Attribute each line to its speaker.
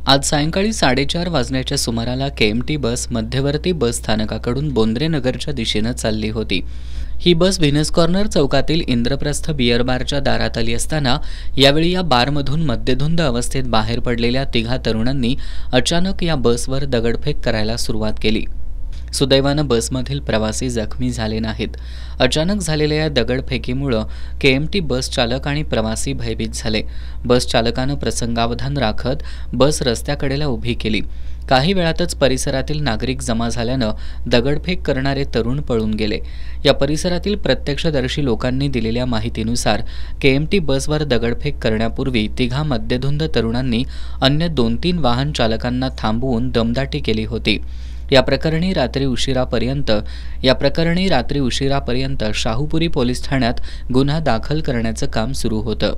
Speaker 1: आज सायंकाळी 4:30 वाजण्याच्या सुमाराला केएमटी बस मध्यवर्ती बस स्थानकाकडून बोंद्रे नगरच्या दिशेनं चालली होती। ही बस व्हीनस कॉर्नर चौकातील इंद्रप्रस्थ बियर बारच्या दारात आली असताना यावेळी या बारमधून मद्यधुंद अवस्थेत बाहेर पडलेल्या तिघा तरुणांनी अचानक या बसवर दगडफेक करायला सुरुवात केली। सुदैवानं बसमधील प्रवासी जखमी झाले नाहीत। अचानक झालेल्या या दगडफेकीमुळे केएमटी बस चालक आणि प्रवासी भयभीत झाले। बस चालकानं प्रसंगावधान राखत बस रस्त्याकडेला उभी केली। काही वेळातच परिसरातील नागरिक जमा झाल्यानं दगडफेक करणारे तरुण पळून गेले। या परिसरातील प्रत्यक्षदर्शी लोकांनी दिलेल्या माहितीनुसार केएमटी बसवर दगडफेक करण्यापूर्वी तिघा मद्यधुंद तरुणांनी अन्य 2-3 वाहन चालकांना थांबवून दमदाटी केली होती। या प्रकरणी रात्री उशिरापर्यंत शाहूपुरी पोलीस ठाण्यात गुन्हा दाखल करण्याचं काम सुरू होतं।